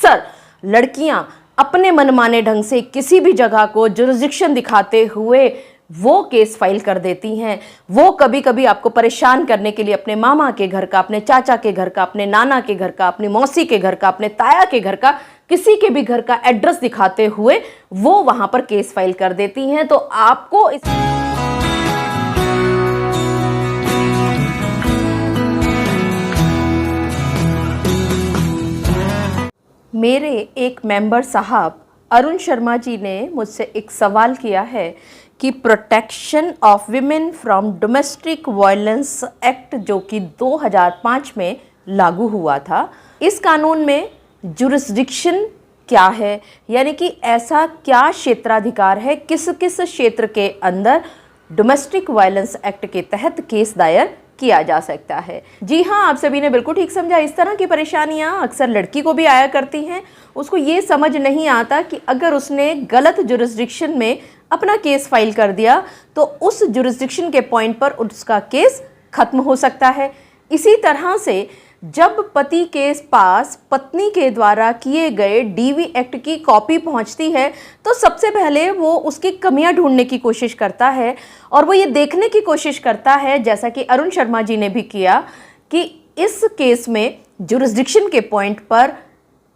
अक्सर लड़कियां अपने मनमाने ढंग से किसी भी जगह को जुरिस्डिक्शन दिखाते हुए वो केस फाइल कर देती हैं। वो कभी कभी आपको परेशान करने के लिए अपने मामा के घर का, अपने चाचा के घर का, अपने नाना के घर का, अपनी मौसी के घर का, अपने ताया के घर का, किसी के भी घर का एड्रेस दिखाते हुए वो वहां पर केस फाइल कर देती हैं। तो आपको मेरे एक मेंबर साहब अरुण शर्मा जी ने मुझसे एक सवाल किया है कि protection of women from domestic violence act जो कि 2005 में लागू हुआ था, इस कानून में जुरिस्डिक्शन क्या है, यानी कि ऐसा क्या क्षेत्राधिकार है, किस किस क्षेत्र के अंदर डोमेस्टिक वायलेंस एक्ट के तहत केस दायर किया जा सकता है। जी हाँ, आप सभी ने बिल्कुल ठीक समझा। इस तरह की परेशानियां अक्सर लड़की को भी आया करती हैं। उसको ये समझ नहीं आता कि अगर उसने गलत जुरिस्डिक्शन में अपना केस फाइल कर दिया तो उस जुरिस्डिक्शन के पॉइंट पर उसका केस खत्म हो सकता है। इसी तरह से जब पति के पास पत्नी के द्वारा किए गए डीवी एक्ट की कॉपी पहुंचती है तो सबसे पहले वो उसकी कमियां ढूंढने की कोशिश करता है और वो ये देखने की कोशिश करता है, जैसा कि अरुण शर्मा जी ने भी किया, कि इस केस में जुरिस्डिक्शन के पॉइंट पर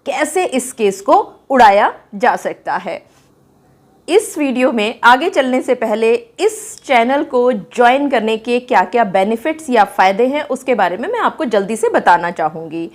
कैसे इस केस को उड़ाया जा सकता है। इस वीडियो में आगे चलने से पहले इस चैनल को ज्वाइन करने के क्या क्या बेनिफिट्स या फ़ायदे हैं उसके बारे में मैं आपको जल्दी से बताना चाहूँगी।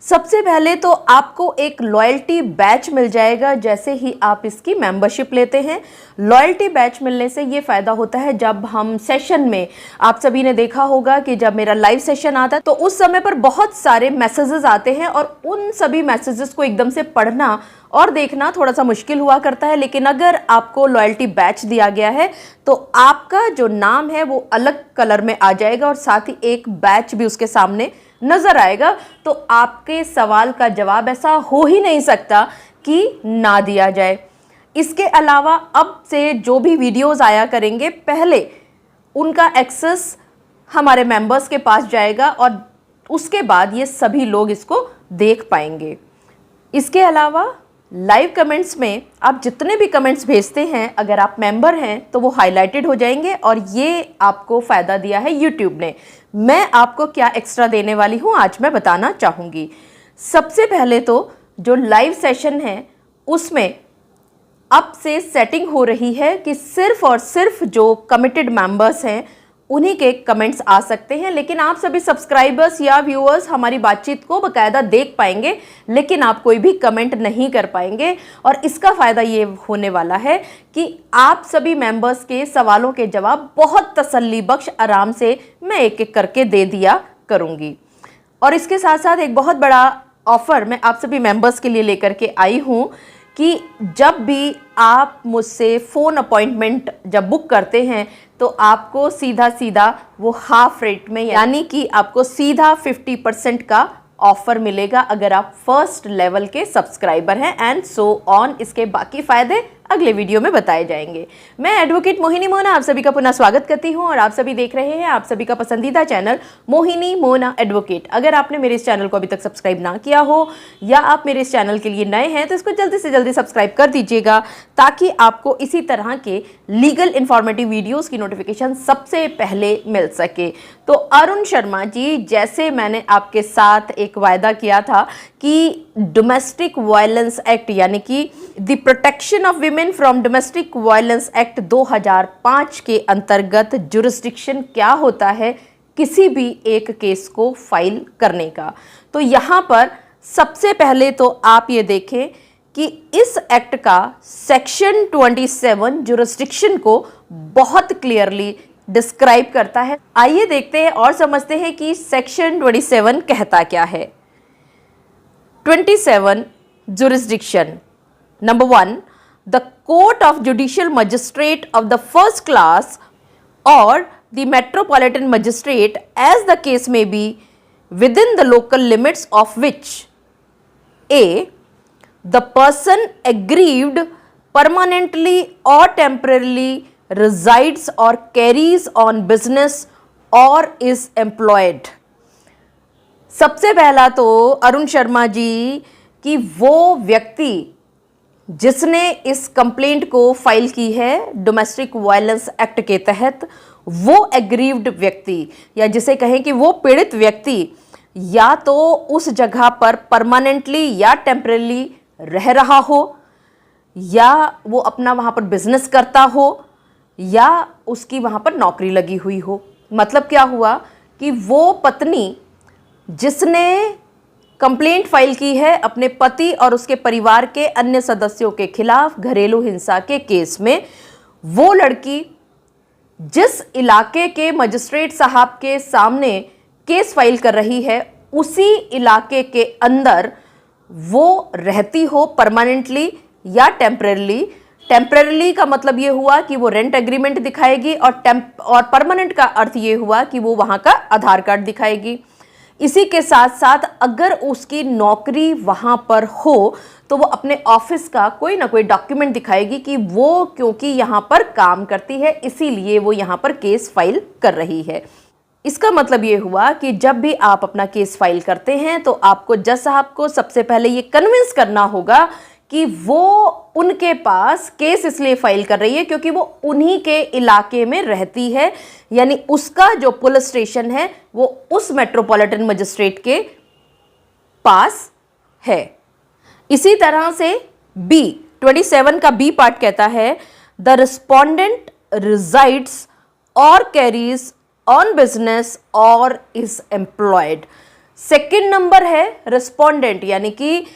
सबसे पहले तो आपको एक लॉयल्टी बैच मिल जाएगा जैसे ही आप इसकी मेंबरशिप लेते हैं। लॉयल्टी बैच मिलने से ये फ़ायदा होता है, जब हम सेशन में, आप सभी ने देखा होगा कि जब मेरा लाइव सेशन आता है तो उस समय पर बहुत सारे मैसेजेस आते हैं और उन सभी मैसेजेस को एकदम से पढ़ना और देखना थोड़ा सा मुश्किल हुआ करता है। लेकिन अगर आपको लॉयल्टी बैच दिया गया है तो आपका जो नाम है वो अलग कलर में आ जाएगा और साथ ही एक बैच भी उसके सामने नजर आएगा। तो आपके सवाल का जवाब ऐसा हो ही नहीं सकता कि ना दिया जाए। इसके अलावा अब से जो भी वीडियोस आया करेंगे पहले उनका एक्सेस हमारे मेंबर्स के पास जाएगा और उसके बाद ये सभी लोग इसको देख पाएंगे। इसके अलावा लाइव कमेंट्स में आप जितने भी कमेंट्स भेजते हैं, अगर आप मेंबर हैं तो वो हाईलाइटेड हो जाएंगे और ये आपको फ़ायदा दिया है यूट्यूब ने। मैं आपको क्या एक्स्ट्रा देने वाली हूँ आज मैं बताना चाहूँगी। सबसे पहले तो जो लाइव सेशन है उसमें अब से सेटिंग हो रही है कि सिर्फ और सिर्फ जो कमिटेड मेंबर्स हैं उन्हीं के कमेंट्स आ सकते हैं, लेकिन आप सभी सब्सक्राइबर्स या व्यूअर्स हमारी बातचीत को बकायदा देख पाएंगे, लेकिन आप कोई भी कमेंट नहीं कर पाएंगे। और इसका फ़ायदा ये होने वाला है कि आप सभी मेंबर्स के सवालों के जवाब बहुत तसल्ली बख्श आराम से मैं एक एक करके दे दिया करूँगी। और इसके साथ साथ एक बहुत बड़ा ऑफ़र मैं आप सभी मेंबर्स के लिए लेकर के आई हूँ कि जब भी आप मुझसे फ़ोन अपॉइंटमेंट जब बुक करते हैं तो आपको सीधा सीधा वो हाफ रेट में, यानी कि आपको सीधा 50% का ऑफ़र मिलेगा अगर आप फर्स्ट लेवल के सब्सक्राइबर हैं, एंड सो ऑन। इसके बाकी फ़ायदे अगले वीडियो में बताए जाएंगे। मैं एडवोकेट मोहिनी मोना आप सभी का पुनः स्वागत करती हूं और आप सभी देख रहे हैं आप सभी का पसंदीदा चैनल मोहिनी मोना एडवोकेट। अगर आपने मेरे इस चैनल को अभी तक सब्सक्राइब ना किया हो या आप मेरे इस चैनल के लिए नए हैं तो इसको जल्दी से जल्दी सब्सक्राइब कर दीजिएगा ताकि आपको इसी तरह के लीगल इन्फॉर्मेटिव वीडियोज़ की नोटिफिकेशन सबसे पहले मिल सके। तो अरुण शर्मा जी, जैसे मैंने आपके साथ एक वायदा किया था कि डोमेस्टिक वायलेंस एक्ट यानी कि the protection of women from domestic violence act 2005 के अंतर्गत जुरिस्डिक्शन क्या होता है किसी भी एक केस को फाइल करने का। तो यहाँ पर सबसे पहले तो आप ये देखें कि इस एक्ट का सेक्शन 27 जुरिस्डिक्शन को बहुत क्लियरली डिस्क्राइब करता है। आइए देखते हैं और समझते हैं कि सेक्शन 27 कहता क्या है। 27 jurisdiction. Number 1, the court of judicial magistrate of the first class or the metropolitan magistrate as the case may be within the local limits of which a the person aggrieved permanently or temporarily resides or carries on business or is employed। सबसे पहला तो अरुण शर्मा जी कि वो व्यक्ति जिसने इस complaint को file की है डोमेस्टिक वायलेंस एक्ट के तहत, वो एग्रीव्ड व्यक्ति या जिसे कहें कि वो पीड़ित व्यक्ति या तो उस जगह पर परमानेंटली या टेम्परेली रह रहा हो, या वो अपना वहाँ पर बिजनेस करता हो, या उसकी वहाँ पर नौकरी लगी हुई हो। मतलब क्या हुआ कि वो पत्नी जिसने कंप्लेंट फाइल की है अपने पति और उसके परिवार के अन्य सदस्यों के खिलाफ घरेलू हिंसा के केस में, वो लड़की जिस इलाके के मजिस्ट्रेट साहब के सामने केस फाइल कर रही है, उसी इलाके के अंदर वो रहती हो परमानेंटली या टेम्परेली। टेम्परेली का मतलब ये हुआ कि वो रेंट एग्रीमेंट दिखाएगी, और परमानेंट का अर्थ ये हुआ कि वो वहाँ का आधार कार्ड दिखाएगी। इसी के साथ साथ अगर उसकी नौकरी वहाँ पर हो तो वो अपने ऑफिस का कोई ना कोई डॉक्यूमेंट दिखाएगी कि वो क्योंकि यहाँ पर काम करती है इसीलिए वो यहाँ पर केस फाइल कर रही है। इसका मतलब ये हुआ कि जब भी आप अपना केस फाइल करते हैं तो आपको जज साहब को सबसे पहले ये कन्विंस करना होगा कि वो उनके पास केस इसलिए फाइल कर रही है क्योंकि वो उन्हीं के इलाके में रहती है, यानी उसका जो पुलिस स्टेशन है वो उस मेट्रोपॉलिटन मजिस्ट्रेट के पास है। इसी तरह से बी 27 का बी पार्ट कहता है द रिस्पोंडेंट रिजाइड्स और कैरीज ऑन बिजनेस और इज एम्प्लॉयड। सेकेंड नंबर है रिस्पोंडेंट, यानी कि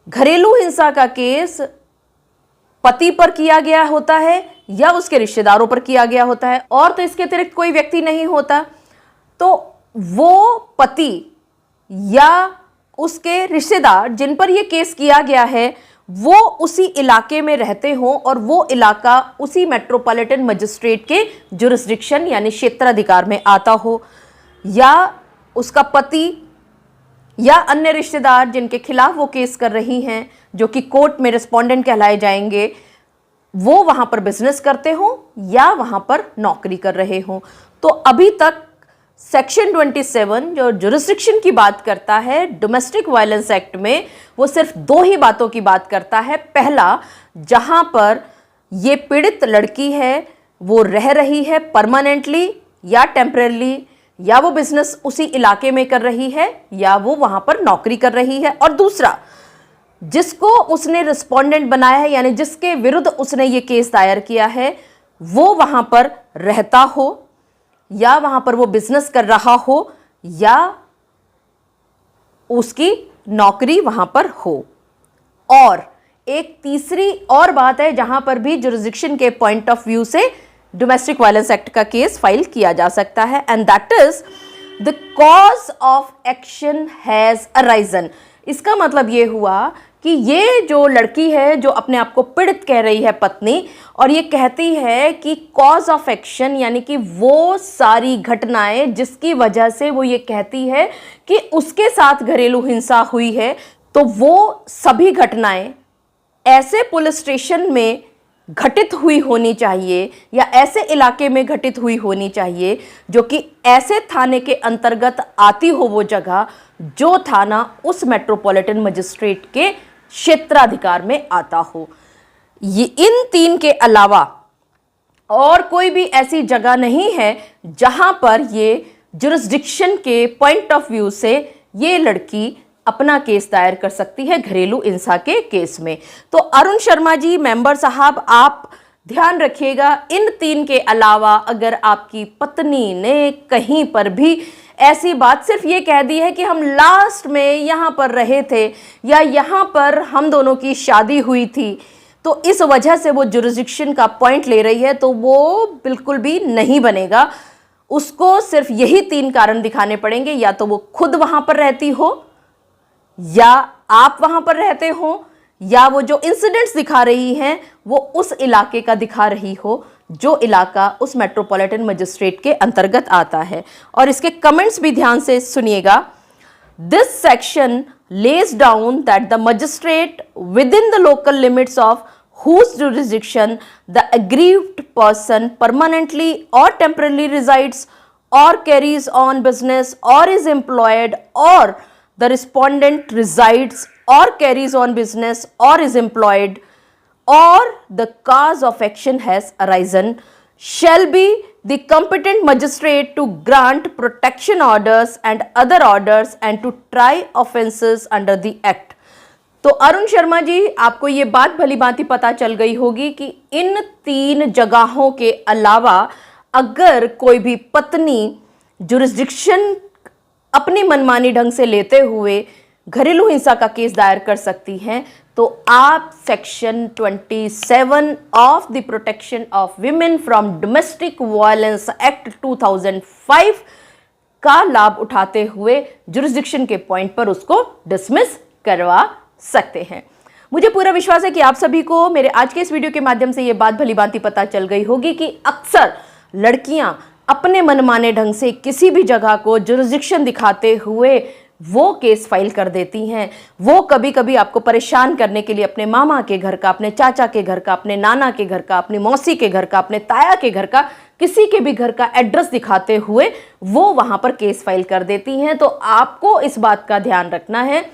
घरेलू हिंसा का केस पति पर किया गया होता है या उसके रिश्तेदारों पर किया गया होता है, और तो इसके अतिरिक्त कोई व्यक्ति नहीं होता, तो वो पति या उसके रिश्तेदार जिन पर यह केस किया गया है वो उसी इलाके में रहते हों और वो इलाका उसी मेट्रोपॉलिटन मजिस्ट्रेट के जुरिस्डिक्शन यानी क्षेत्राधिकार में आता हो, या उसका पति या अन्य रिश्तेदार जिनके खिलाफ वो केस कर रही हैं जो कि कोर्ट में रिस्पोंडेंट कहलाए जाएंगे, वो वहां पर बिजनेस करते हो या वहां पर नौकरी कर रहे हो। तो अभी तक सेक्शन 27 जो जुरिस्डिक्शन की बात करता है डोमेस्टिक वायलेंस एक्ट में, वो सिर्फ दो ही बातों की बात करता है। पहला, जहां पर ये पीड़ित लड़की है वो रह रही है परमानेंटली या टेम्परेरी, या वो बिजनेस उसी इलाके में कर रही है या वो वहां पर नौकरी कर रही है, और दूसरा, जिसको उसने रिस्पोंडेंट बनाया है यानी जिसके विरुद्ध उसने ये केस दायर किया है वो वहां पर रहता हो या वहां पर वो बिजनेस कर रहा हो या उसकी नौकरी वहां पर हो। और एक तीसरी और बात है जहां पर भी जुरिस्डिक्शन के पॉइंट ऑफ व्यू से डोमेस्टिक वायलेंस एक्ट का केस फाइल किया जा सकता है, and that is the cause of action has arisen. इसका मतलब ये हुआ कि ये जो लड़की है जो अपने आप को पीड़ित कह रही है पत्नी, और ये कहती है कि कॉज ऑफ एक्शन यानी कि वो सारी घटनाएं जिसकी वजह से वो ये कहती है कि उसके साथ घरेलू हिंसा हुई है, तो वो सभी घटनाएं ऐसे पुलिस स्टेशन में घटित हुई होनी चाहिए या ऐसे इलाके में घटित हुई होनी चाहिए जो कि ऐसे थाने के अंतर्गत आती हो, वो जगह जो थाना उस मेट्रोपॉलिटन मजिस्ट्रेट के क्षेत्राधिकार में आता हो। ये इन तीन के अलावा और कोई भी ऐसी जगह नहीं है जहां पर ये जुरिस्डिक्शन के पॉइंट ऑफ व्यू से ये लड़की अपना केस दायर कर सकती है घरेलू हिंसा के केस में। तो अरुण शर्मा जी, मेंबर साहब, आप ध्यान रखिएगा, इन तीन के अलावा अगर आपकी पत्नी ने कहीं पर भी ऐसी बात सिर्फ ये कह दी है कि हम लास्ट में यहाँ पर रहे थे या यहाँ पर हम दोनों की शादी हुई थी, तो इस वजह से वो जुरिस्डिक्शन का पॉइंट ले रही है, तो वो बिल्कुल भी नहीं बनेगा। उसको सिर्फ यही तीन कारण दिखाने पड़ेंगे, या तो वो खुद वहां पर रहती हो, या आप वहां पर रहते हो, या वो जो इंसिडेंट्स दिखा रही हैं वो उस इलाके का दिखा रही हो जो इलाका उस मेट्रोपॉलिटन मजिस्ट्रेट के अंतर्गत आता है। और इसके कमेंट्स भी ध्यान से सुनिएगा। This section lays down that the magistrate within the local limits of whose jurisdiction the aggrieved person permanently or temporarily resides or carries on business or is employed or the respondent resides or carries on business or is employed or the cause of action has arisen shall be the competent magistrate to grant protection orders and other orders and to try offences under the act. तो अरुण शर्मा जी, आपको ये बात भली भांति पता चल गई होगी कि इन 3 जगहों के अलावा अगर कोई भी पत्नी जुरिस्डिक्शन अपनी मनमानी ढंग से लेते हुए घरेलू हिंसा का केस दायर कर सकती हैं, तो आप section 27 of the protection of women from domestic violence act 2005 का लाभ उठाते हुए जुरिस्डिक्शन के पॉइंट पर उसको डिसमिस करवा सकते हैं। मुझे पूरा विश्वास है कि आप सभी को मेरे आज के इस वीडियो के माध्यम से यह बात भली भांति पता चल गई होगी कि अक्सर लड़कियां अपने मनमाने ढंग से किसी भी जगह को जुरिस्डिक्शन दिखाते हुए वो केस फाइल कर देती हैं। वो कभी कभी आपको परेशान करने के लिए अपने मामा के घर का, अपने चाचा के घर का, अपने नाना के घर का, अपनी मौसी के घर का, अपने ताया के घर का, किसी के भी घर का एड्रेस दिखाते हुए वो वहां पर केस फाइल कर देती हैं। तो आपको इस बात का ध्यान रखना है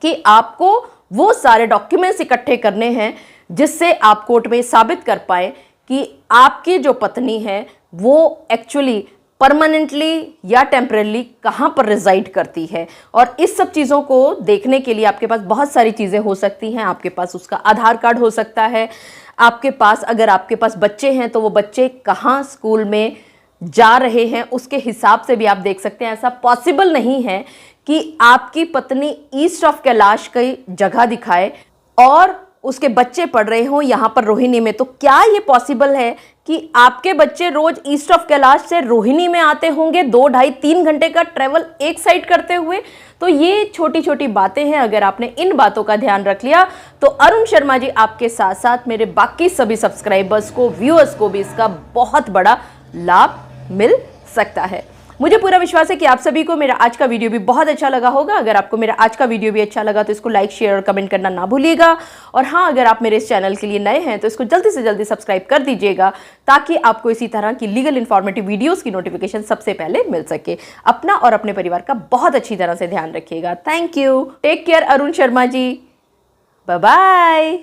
कि आपको वो सारे डॉक्यूमेंट्स इकट्ठे करने हैं जिससे आप कोर्ट में साबित कर पाए कि आपकी जो पत्नी है वो एक्चुअली परमानेंटली या टेम्परेली कहाँ पर रिजाइड करती है। और इस सब चीज़ों को देखने के लिए आपके पास बहुत सारी चीज़ें हो सकती हैं। आपके पास उसका आधार कार्ड हो सकता है, आपके पास अगर आपके पास बच्चे हैं तो वो बच्चे कहाँ स्कूल में जा रहे हैं उसके हिसाब से भी आप देख सकते हैं। ऐसा पॉसिबल नहीं है कि आपकी पत्नी ईस्ट ऑफ कैलाश की जगह दिखाए और उसके बच्चे पढ़ रहे हों यहाँ पर रोहिणी में। तो क्या ये पॉसिबल है कि आपके बच्चे रोज ईस्ट ऑफ कैलाश से रोहिणी में आते होंगे 2, 2.5, 3 घंटे का ट्रेवल एक साइड करते हुए? तो ये छोटी छोटी बातें हैं। अगर आपने इन बातों का ध्यान रख लिया तो अरुण शर्मा जी आपके साथ साथ मेरे बाकी सभी सब्सक्राइबर्स को, व्यूअर्स को भी इसका बहुत बड़ा लाभ मिल सकता है। मुझे पूरा विश्वास है कि आप सभी को मेरा आज का वीडियो भी बहुत अच्छा लगा होगा। अगर आपको मेरा आज का वीडियो भी अच्छा लगा तो इसको लाइक, शेयर और कमेंट करना ना भूलिएगा। और हाँ, अगर आप मेरे इस चैनल के लिए नए हैं तो इसको जल्दी से जल्दी सब्सक्राइब कर दीजिएगा ताकि आपको इसी तरह की लीगल इन्फॉर्मेटिव वीडियोज़ की नोटिफिकेशन सबसे पहले मिल सके। अपना और अपने परिवार का बहुत अच्छी तरह से ध्यान रखिएगा। Thank you. Take care Arun Sharma ji. Bye bye.